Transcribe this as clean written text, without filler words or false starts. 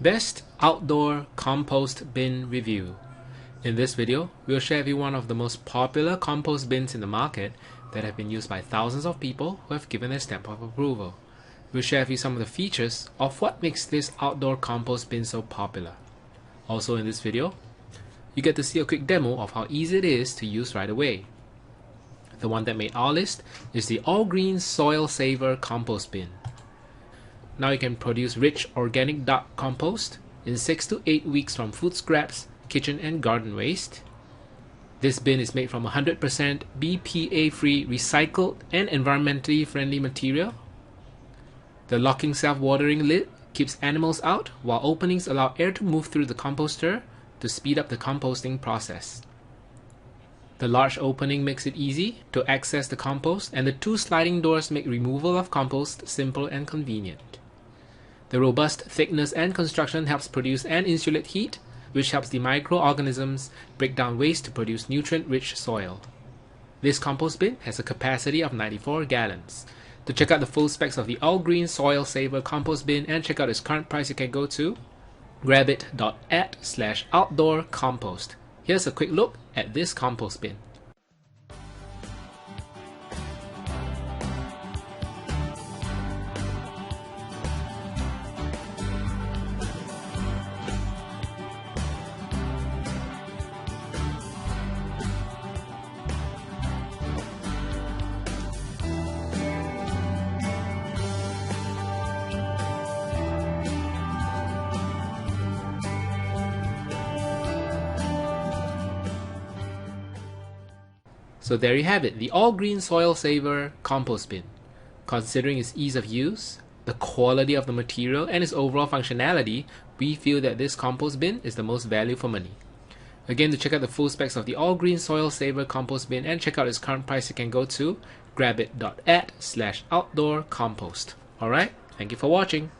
Best Outdoor Compost Bin Review. In this video, we'll share with you one of the most popular compost bins in the market that have been used by thousands of people who have given their stamp of approval. We'll share with you some of the features of what makes this outdoor compost bin so popular. Also in this video, you get to see a quick demo of how easy it is to use right away. The one that made our list is the all-green Soil Saver Compost Bin. Now you can produce rich organic dark compost in 6 to 8 weeks from food scraps, kitchen and garden waste. This bin is made from 100% BPA-free recycled and environmentally friendly material. The locking self-watering lid keeps animals out, while openings allow air to move through the composter to speed up the composting process. The large opening makes it easy to access the compost, and the 2 sliding doors make removal of compost simple and convenient. The robust thickness and construction helps produce and insulate heat, which helps the microorganisms break down waste to produce nutrient-rich soil. This compost bin has a capacity of 94 gallons. To check out the full specs of the all-green Soil Saver Compost Bin and check out its current price, you can go to grabit.at/outdoorcompost. Here's a quick look at this compost bin. So there you have it, the all-green Soil Saver Compost Bin. Considering its ease of use, the quality of the material and its overall functionality, we feel that this compost bin is the most value for money. Again, to check out the full specs of the all-green Soil Saver Compost Bin and check out its current price, you can go to grabit.at/outdoorcompost. Alright, thank you for watching.